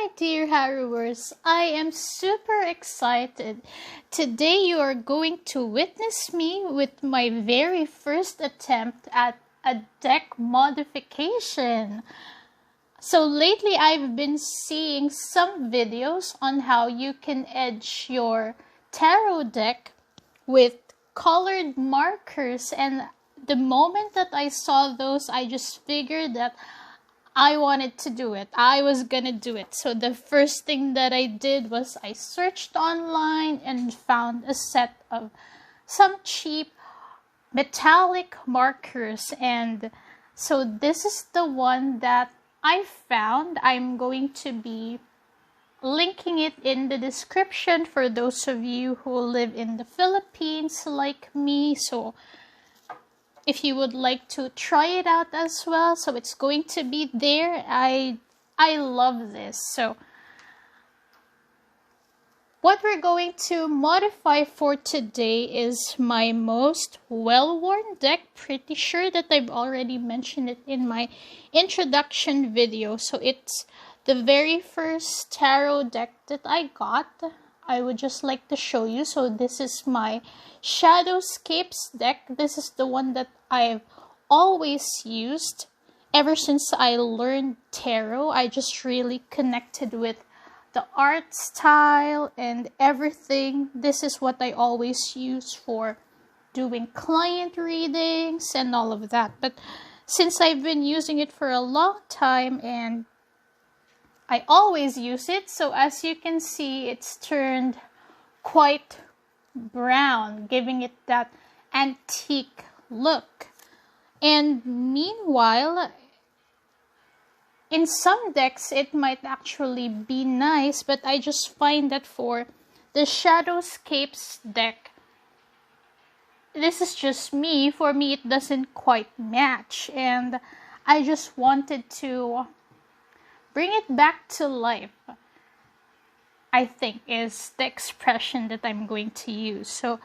my dear Harrowers, I am super excited. Today you are going to witness me with my very first attempt at a deck modification. So lately I've been seeing some videos on how you can edge your tarot deck with colored markers, and the moment that I saw those, I just figured that I wanted to do it. I was gonna do it. So the first thing that I did was I searched online and found a set of some cheap metallic markers, and so this is the one that I found. I'm going to be linking it in the description for those of you who live in the Philippines like me. So if you would like to try it out as well, so it's going to be there. I love this. So what we're going to modify for today is my most well-worn deck. Pretty sure that I've already mentioned it in my introduction video. So it's the very first tarot deck that I got. I would just like to show you. So this is my Shadowscapes deck. This is the one that I've always used ever since I learned tarot. I just really connected with the art style and everything. This is what I always use for doing client readings and all of that. But since I've been using it for a long time and I always use it, so as you can see, it's turned quite brown, giving it that antique look. And meanwhile, in some decks, it might actually be nice, but I just find that for the Shadowscapes deck, this is just me. For me, it doesn't quite match, and I just wanted to bring it back to life, I think, is the expression that I'm going to use. So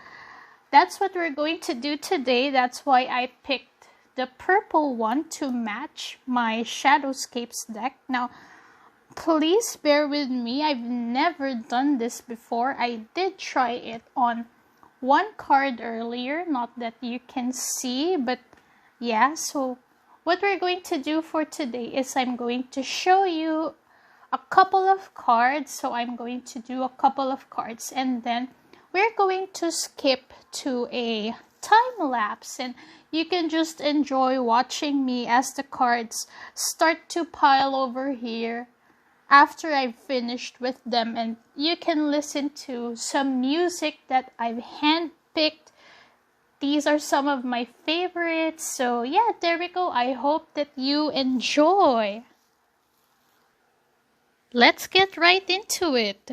that's what we're going to do today. That's why I picked the purple one to match my Shadowscapes deck. Now, please bear with me. I've never done this before. I did try it on one card earlier, not that you can see, but yeah. So what we're going to do for today is I'm going to show you a couple of cards. So I'm going to do a couple of cards, and then we're going to skip to a time lapse, and you can just enjoy watching me as the cards start to pile over here after I've finished with them, and you can listen to some music that I've handpicked. These are some of my favorites. So yeah, there we go. I hope that you enjoy. Let's get right into it.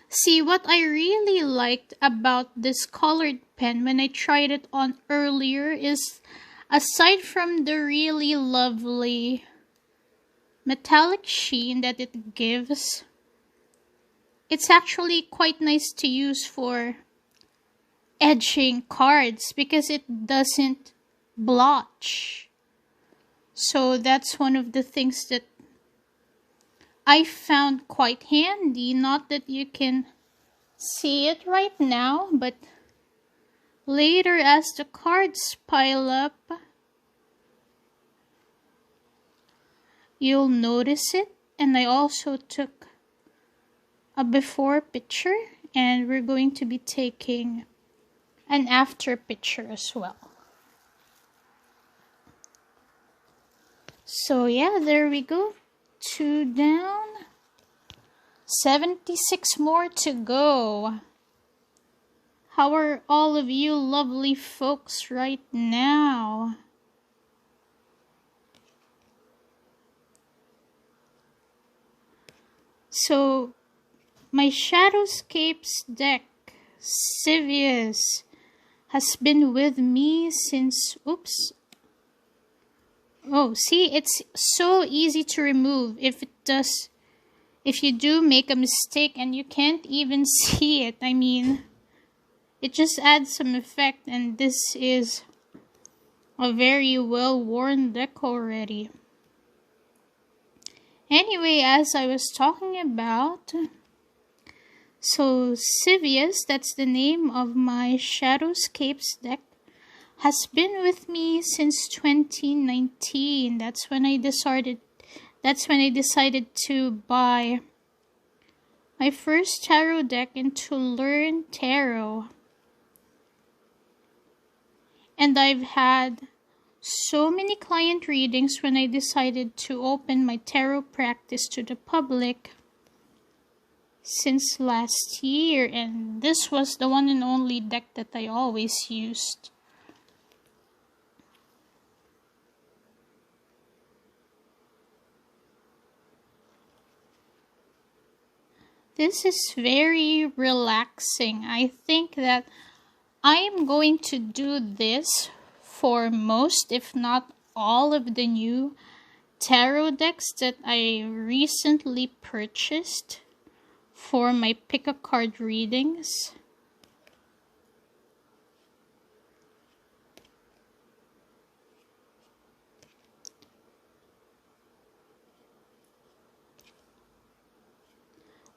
See, what I really liked about this colored pen when I tried it on earlier is, aside from the really lovely metallic sheen that it gives, it's actually quite nice to use for edging cards because it doesn't blotch. So that's one of the things that I found quite handy. Not that you can see it right now, but later as the cards pile up, you'll notice it. And I also took a before picture, and we're going to be taking an after picture as well. So yeah, there we go. 2 down, 76 more to go. How are all of you lovely folks right now? So my Shadowscapes deck, Civius, has been with me since, oops. Oh, see, it's so easy to remove if it does if you do make a mistake and you can't even see it, I mean, it just adds some effect, and this is a very well-worn deck already. Anyway, as I was talking about, so Civius, that's the name of my Shadowscapes deck, has been with me since 2019. That's when I decided to buy my first tarot deck and to learn tarot. And I've had so many client readings when I decided to open my tarot practice to the public since last year, and this was the one and only deck that I always used. This is very relaxing. I think that I am going to do this for most, if not all, of the new tarot decks that I recently purchased for my pick a card readings.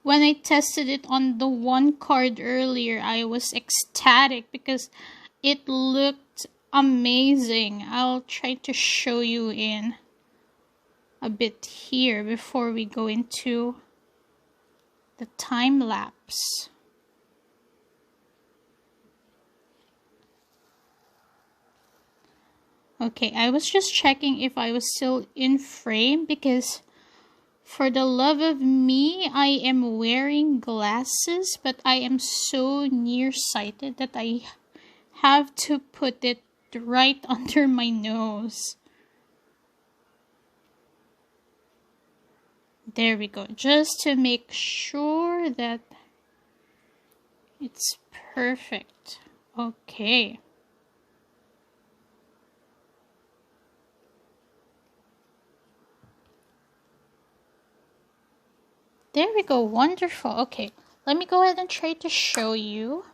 When I tested it on the one card earlier, I was ecstatic because it looked amazing. I'll try to show you in a bit here before we go into the time lapse. Okay, I was just checking if I was still in frame because for the love of me, I am wearing glasses, but I am so nearsighted that I have to put it right under my nose. There we go, just to make sure that it's perfect. Okay. There we go, wonderful. Okay, let me go ahead and try to show you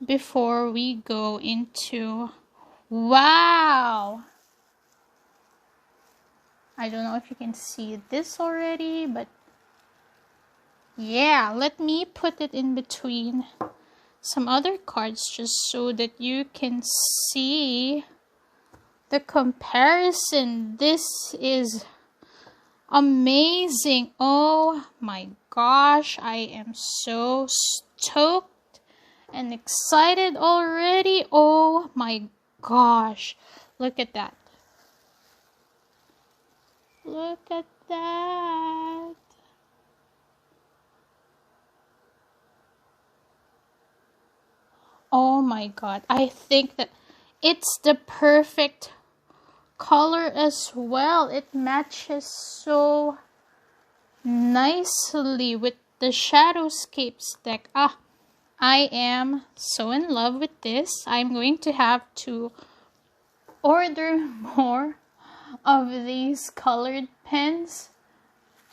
before we go into... Wow! I don't know if you can see this already, but yeah, let me put it in between some other cards just so that you can see the comparison. This is amazing. Oh my gosh, I am so stoked and excited already. Oh my gosh, look at that. Look at that. Oh my god, I think that it's the perfect color as well. It matches so nicely with the Shadowscapes deck. I am so in love with this. I'm going to have to order more of these colored pens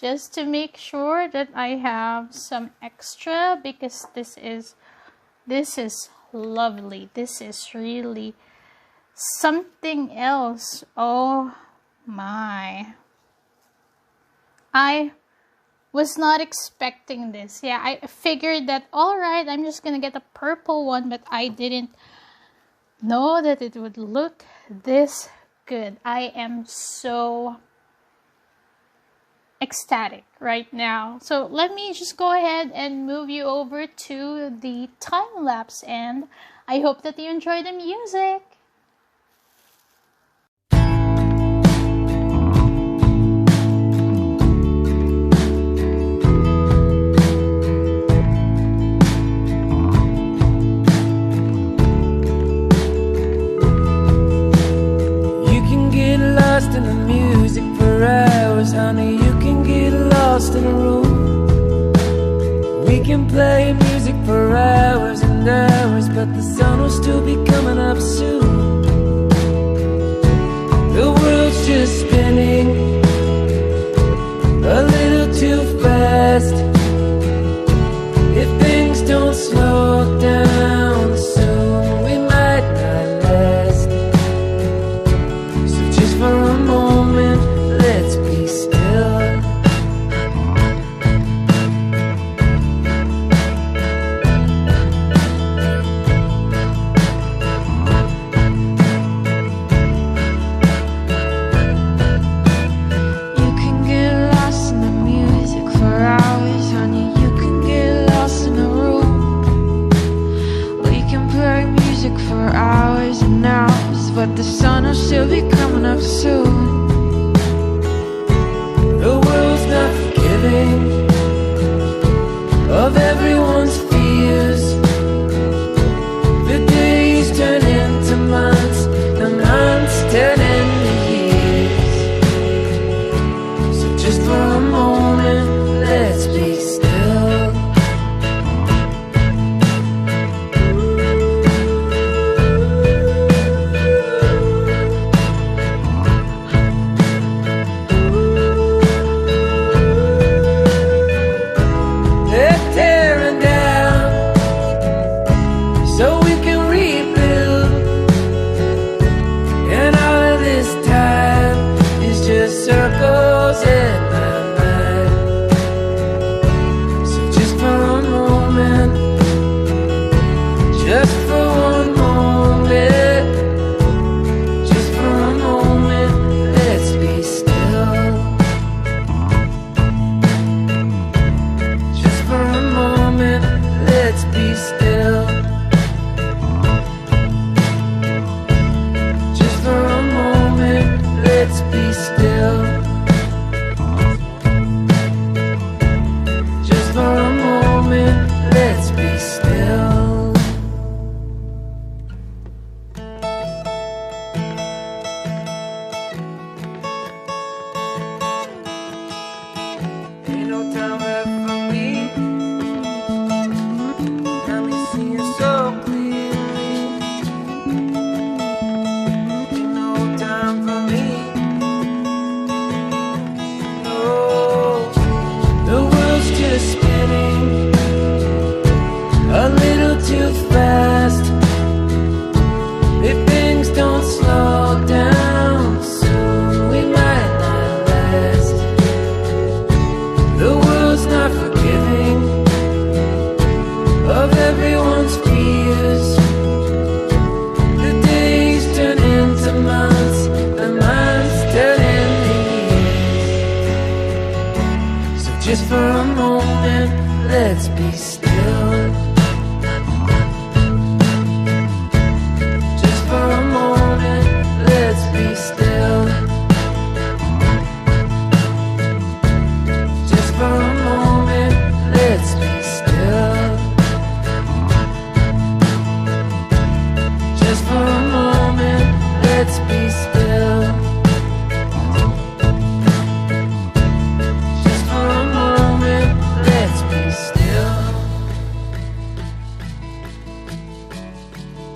just to make sure that I have some extra, because this is lovely. This is really something else. Oh my, I was not expecting this. Yeah, I figured that alright, I'm just gonna get a purple one, but I didn't know that it would look this good. I am so ecstatic right now. So let me just go ahead and move you over to the time lapse, and I hope that you enjoy the music. In the music for hours, honey, you can get lost in a room. We can play music for hours and hours, but the sun will still be coming up soon. The world's just spinning a little too she'll be coming up soon. The world's not forgiving of everyone's fears. The days turn into months, the months turn into years. So just for a moment, let's be still. They're tearing down so we can rebuild, and all of this time is just circles in my mind. So just for a moment, just for one moment, just for a moment, let's be still. Just for a moment, let's be still. Just for a moment, let's be still. Just for a moment, let's be still. Ain't no time left for me. Got me seeing so clearly. Ain't no time for me. No, the world's just spinning a little too fast. If things don't slow down soon, we might not last. The world's not forgiving of everyone's fears. The days turn into months, the months turn into years. So just for a moment, let's be still. Just for a moment, let's be still. Just for a moment, let's be still. Just for a moment, let's be still. Just for a moment, let's be still.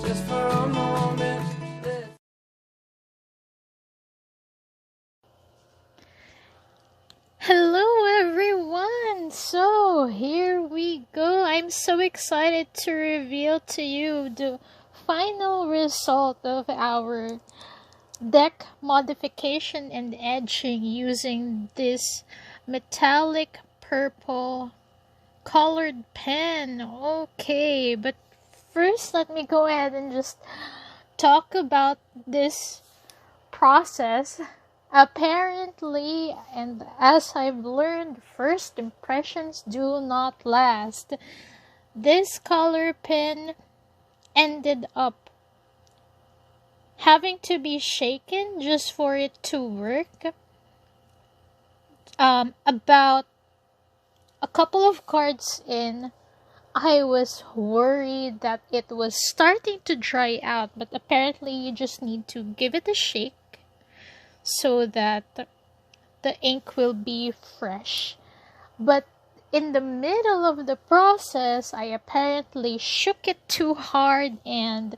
Just for a moment, let's. Hello everyone! So here we go. I'm so excited to reveal to you the final result of our deck modification and edging using this metallic purple colored pen. Okay, but first let me go ahead and just talk about this process. Apparently, and as I've learned, first impressions do not last. This color pen ended up having to be shaken just for it to work. About a couple of cards in, I was worried that it was starting to dry out, but apparently you just need to give it a shake so that the ink will be fresh. But in the middle of the process, I apparently shook it too hard and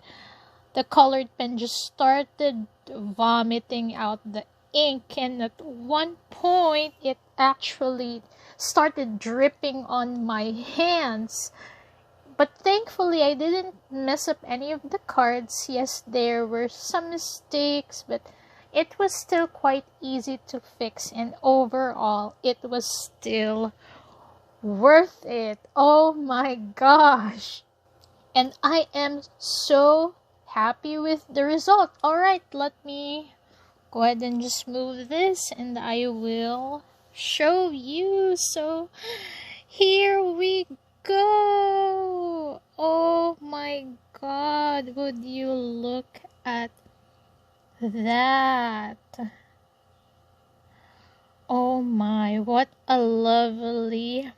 the colored pen just started vomiting out the ink, and at one point it actually started dripping on my hands. But thankfully I didn't mess up any of the cards. Yes, there were some mistakes, but it was still quite easy to fix, and overall it was still worth it. Oh my gosh! And I am so happy with the result. Alright, let me go ahead and just move this and I will show you. So here we go. Oh my god, would you look at that. Oh my, what a lovely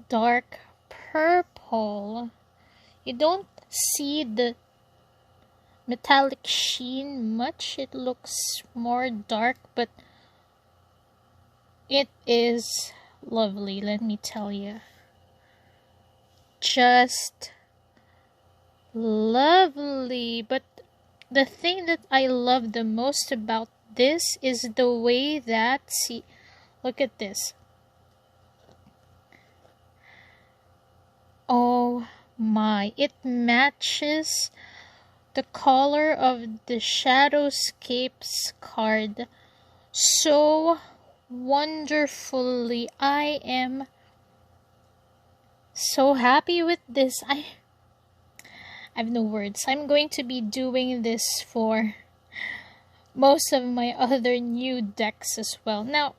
dark purple. You don't see the metallic sheen much. It looks more dark, but it is lovely, let me tell you. Just lovely. But the thing that I love the most about this is the way that, see, look at this. Oh my, it matches the color of the Shadowscapes card so wonderfully. I am so happy with this. I have no words. I'm going to be doing this for most of my other new decks as well. Now,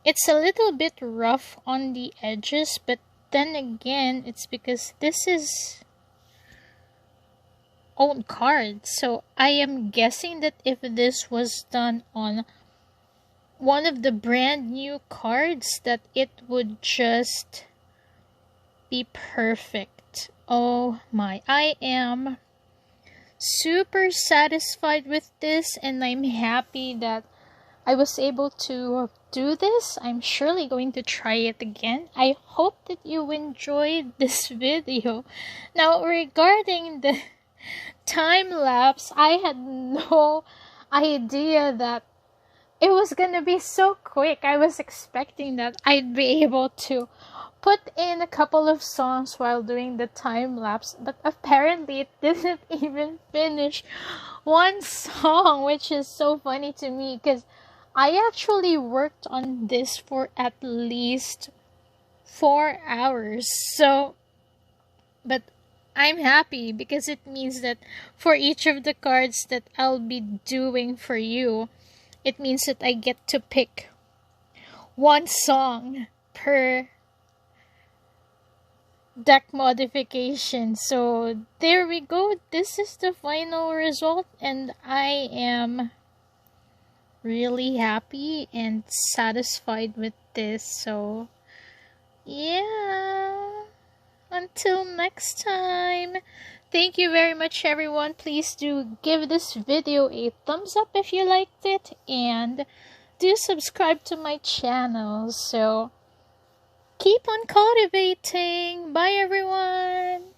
it's a little bit rough on the edges, but then again, it's because this is old cards. So I am guessing that if this was done on one of the brand new cards, that it would just be perfect. Oh my, I am super satisfied with this, and I'm happy that I was able to do this. I'm surely going to try it again. I hope that you enjoyed this video. Now, regarding the time lapse, I had no idea that it was gonna be so quick. I was expecting that I'd be able to put in a couple of songs while doing the time lapse, but apparently it didn't even finish one song, which is so funny to me because I actually worked on this for at least 4 hours. So, but I'm happy because it means that for each of the cards that I'll be doing for you, it means that I get to pick one song per deck modification. So there we go. This is the final result, and I am really happy and satisfied with this. So yeah, until next time, thank you very much everyone. Please do give this video a thumbs up if you liked it, and do subscribe to my channel. So keep on cultivating. Bye everyone.